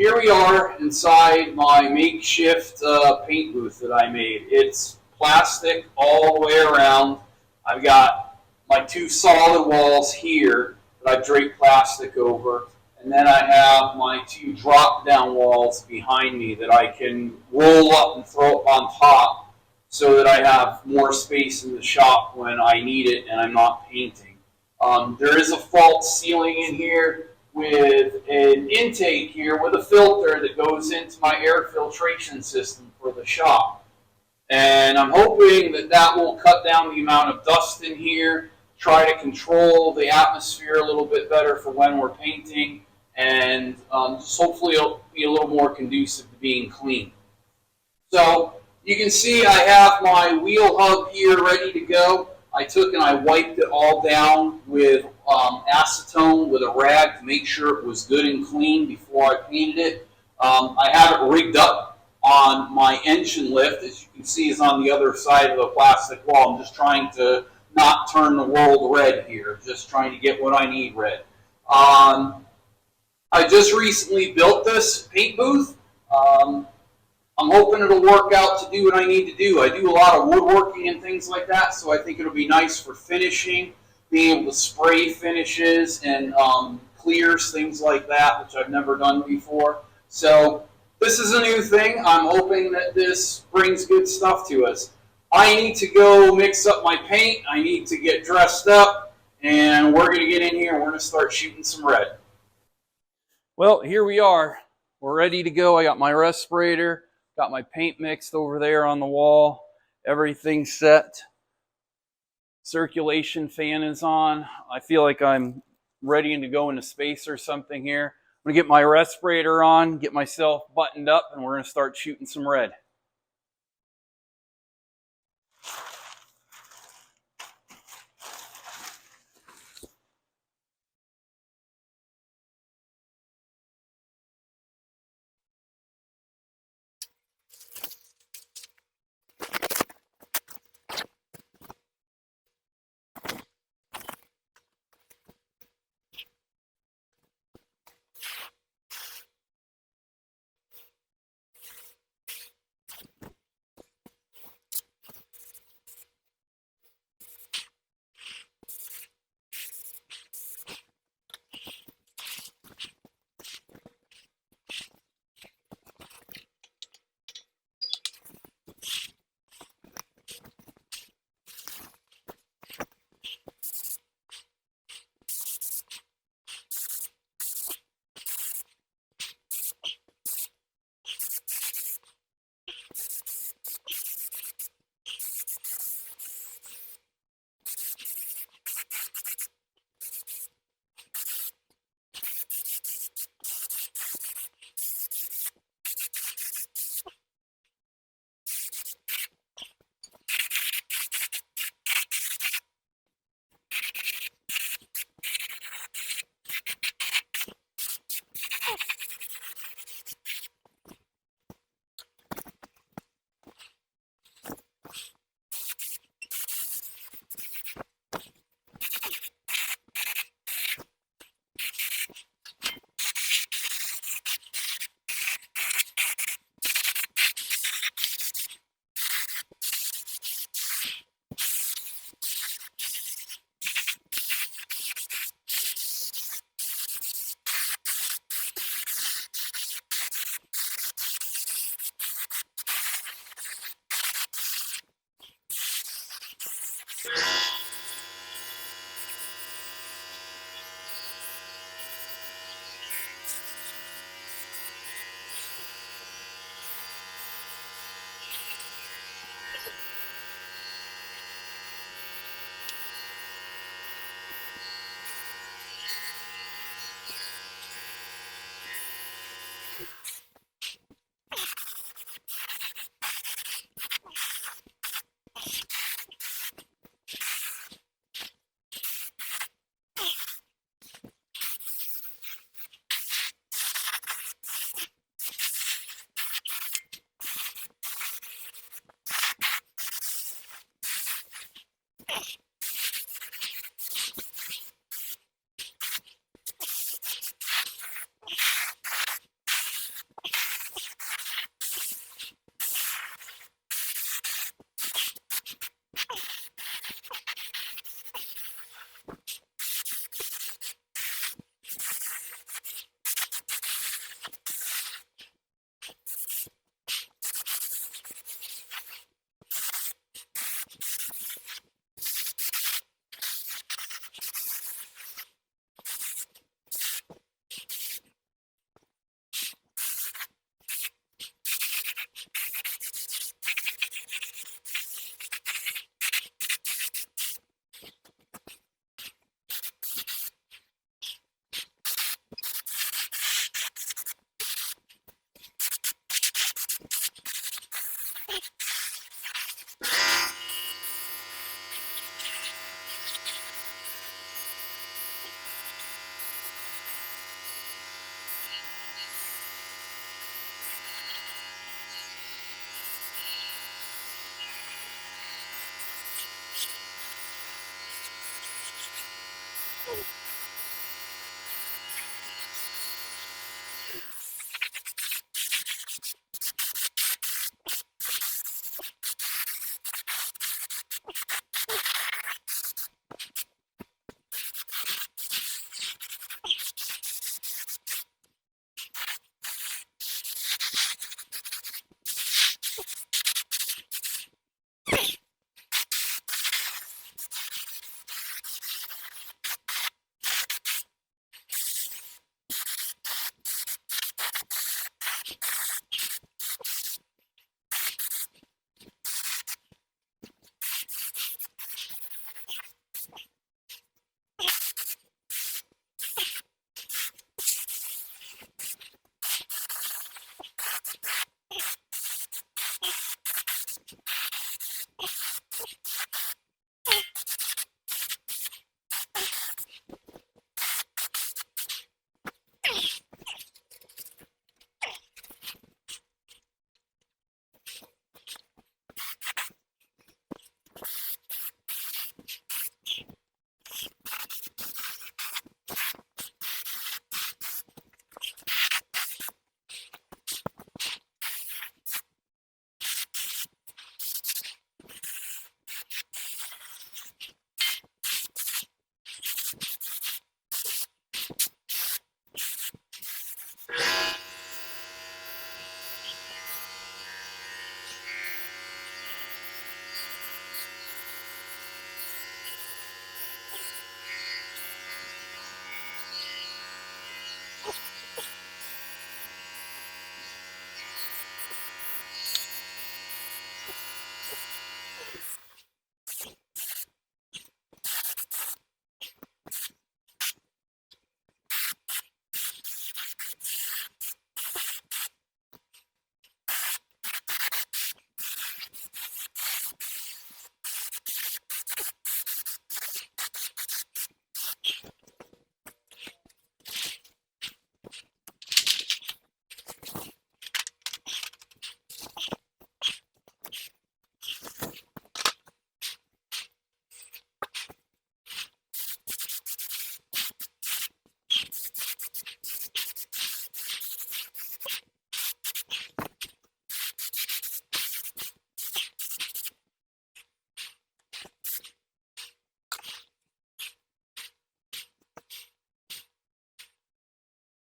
Here we are inside my makeshift paint booth that I made. It's plastic all the way around. I've got my two solid walls here that I drape plastic over, and then I have my two drop down walls behind me that I can roll up and throw up on top so that I have more space in the shop when I need it and I'm not painting. There is a false ceiling in here with an intake here with a filter that goes into my air filtration system for the shop. And I'm hoping that that will cut down the amount of dust in here, try to control the atmosphere a little bit better for when we're painting, and just hopefully it'll be a little more conducive to being clean. So you can see I have my wheel hub here ready to go. I took and I wiped it all down with acetone with a rag to make sure it was good and clean before I painted it. I have it rigged up on my engine lift, as you can see is on the other side of the plastic wall. I'm just trying to not turn the world red here, just trying to get what I need red. I just recently built this paint booth. I'm hoping it'll work out to do what I need to do. I do a lot of woodworking and things like that, so I think it'll be nice for finishing, being able to spray finishes and clears, things like that, which I've never done before. So this is a new thing. I'm hoping that this brings good stuff to us. I need to go mix up my paint. I need to get dressed up, and we're going to get in here and we're going to start shooting some red. Well, here we are. We're ready to go. I got my respirator. Got my paint mixed over there on the wall. Everything's set. Circulation fan is on. I feel like I'm ready to go into space or something here. I'm going to get my respirator on, get myself buttoned up, and we're going to start shooting some red.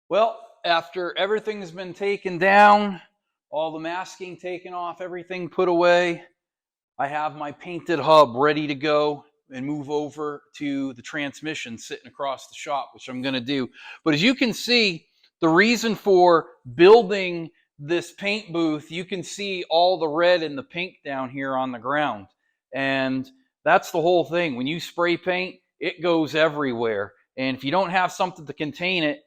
Well, after everything's been taken down, all the masking taken off, everything put away, I have my painted hub ready to go and move over to the transmission sitting across the shop, which I'm going to do. But as you can see, the reason for building this paint booth, you can see all the red and the pink down here on the ground. And that's the whole thing. When you spray paint, it goes everywhere. And if you don't have something to contain it,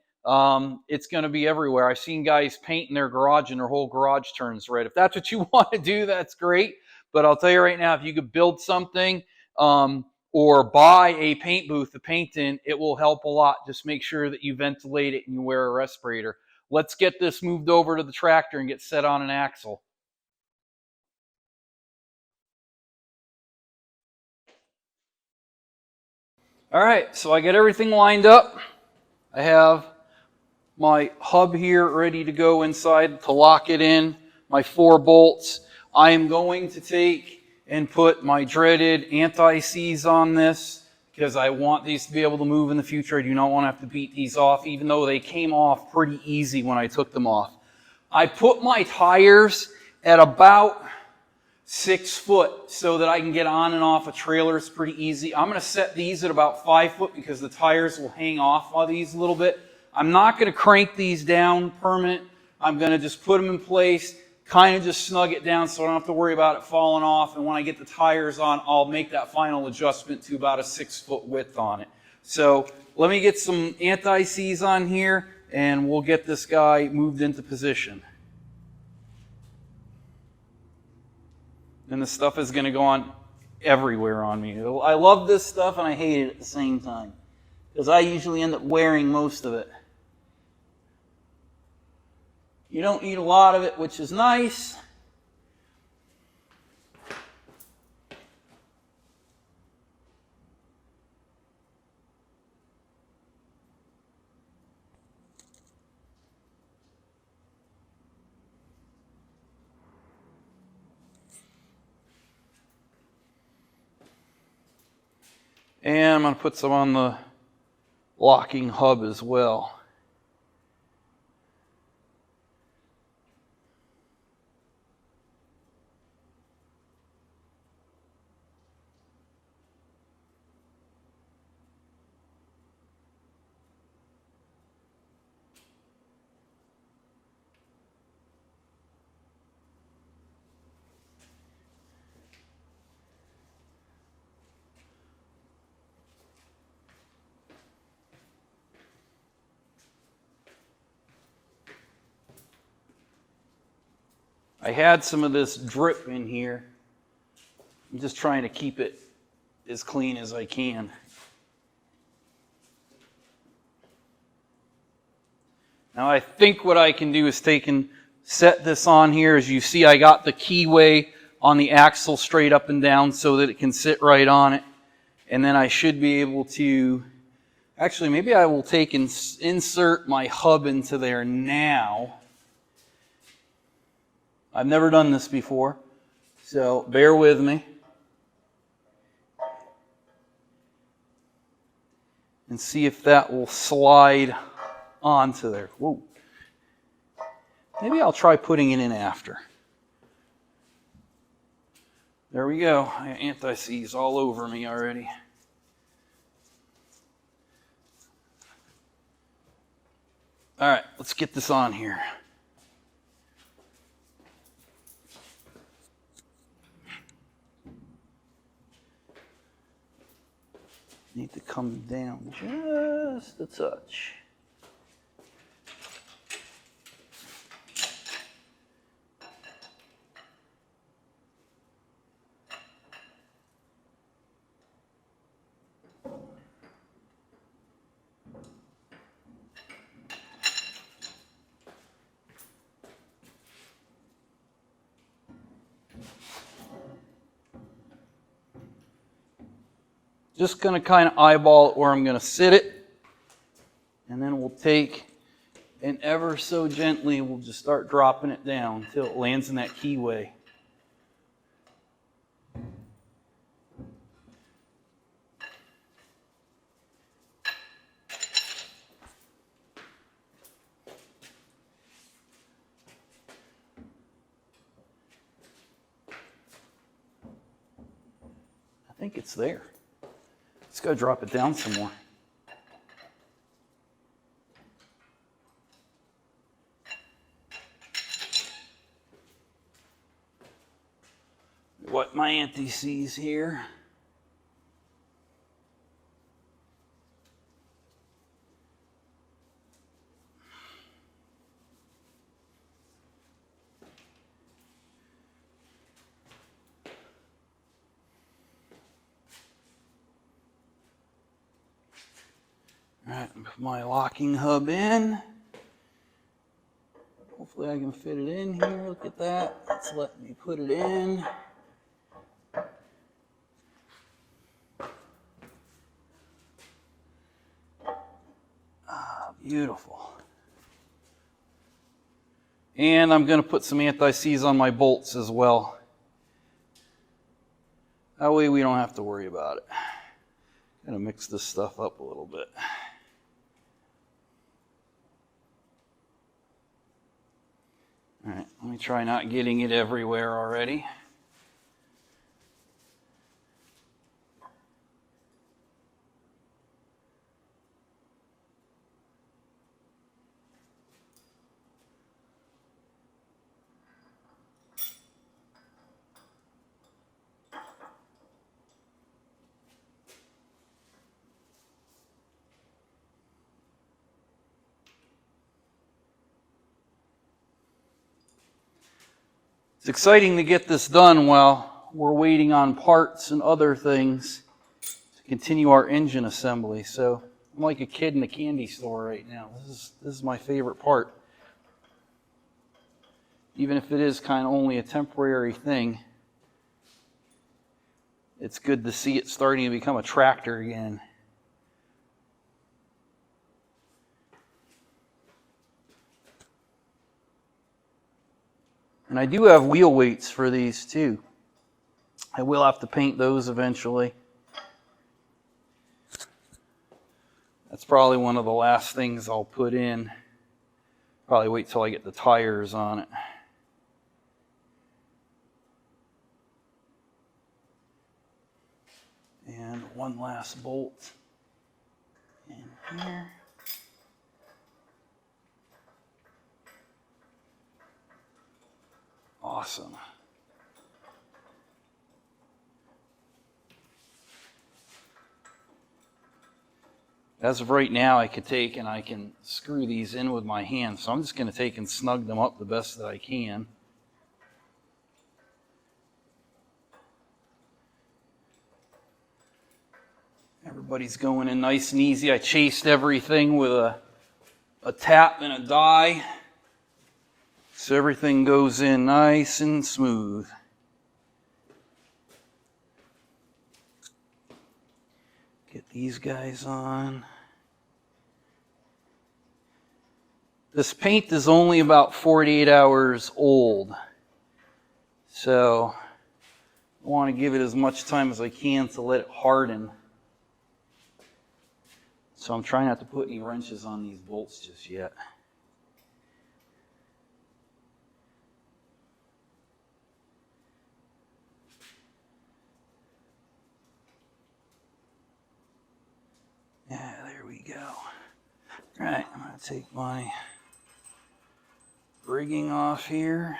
it's going to be everywhere. I've seen guys paint in their garage and their whole garage turns red. If that's what you want to do, that's great. But I'll tell you right now, if you could build something or buy a paint booth to paint in, it will help a lot. Just make sure that you ventilate it and you wear a respirator. Let's get this moved over to the tractor and get set on an axle. All right, so I get everything lined up. I have my hub here ready to go inside to lock it in, my 4 bolts. I am going to take and put my dreaded anti-seize on this because I want these to be able to move in the future. I do not want to have to beat these off, even though they came off pretty easy when I took them off. I put my tires at about 6 foot so that I can get on and off a trailer. It's pretty easy. I'm going to set these at about 5 foot because the tires will hang off on these a little bit. I'm not going to crank these down permanent. I'm going to just put them in place, kind of just snug it down so I don't have to worry about it falling off. And when I get the tires on, I'll make that final adjustment to about a 6 foot width on it. So let me get some anti-seize on here and we'll get this guy moved into position. And the stuff is going to go on everywhere on me. I love this stuff and I hate it at the same time because I usually end up wearing most of it. You don't need a lot of it, which is nice. And I'm going to put some on the locking hub as well. I had some of this drip in here. I'm just trying to keep it as clean as I can. Now I think what I can do is take and set this on here. As you see, I got the keyway on the axle straight up and down so that it can sit right on it. And then I should be able to, actually maybe I will take and insert my hub into there now. I've never done this before, so bear with me. And see if that will slide onto there. Whoa. Maybe I'll try putting it in after. There we go. I got anti-seize all over me already. All right, let's get this on here. Need to come down just a touch. Just going to kind of eyeball it where I'm going to sit it. And then we'll take and ever so gently, we'll just start dropping it down until it lands in that keyway. think it's there. Let's go drop it down some more. What my anti-seize here. All right, put my locking hub in. Hopefully I can fit it in here. Look at that. Let's let me put it in. Ah, beautiful. And I'm going to put some anti-seize on my bolts as well. That way we don't have to worry about it. Going to mix this stuff up a little bit. All right, let me try not getting it everywhere already. It's exciting to get this done while we're waiting on parts and other things to continue our engine assembly. So I'm like a kid in a candy store right now. This is my favorite part. Even if it is kind of only a temporary thing, it's good to see it starting to become a tractor again. And I do have wheel weights for these too. I will have to paint those eventually. That's probably one of the last things I'll put in. Probably wait till I get the tires on it. And one last bolt in here. Awesome. As of right now, I could take and I can screw these in with my hands. So I'm just going to take and snug them up the best that I can. Everybody's going in nice and easy. I chased everything with a tap and a die. So everything goes in nice and smooth. Get these guys on. This paint is only about 48 hours old. So I want to give it as much time as I can to let it harden. So I'm trying not to put any wrenches on these bolts just yet. Yeah, there we go. All right, I'm going to take my rigging off here.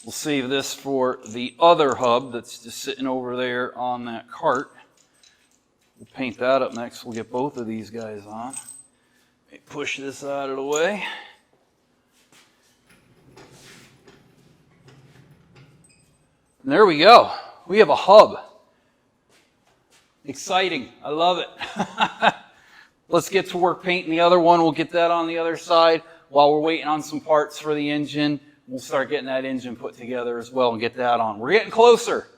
We'll save this for the other hub that's just sitting over there on that cart. We'll paint that up next. We'll get both of these guys on. Let me push this out of the way. And there we go. We have a hub. Exciting. I love it. Let's get to work painting the other one. We'll get that on the other side while we're waiting on some parts for the engine. We'll start getting that engine put together as well and get that on. We're getting closer.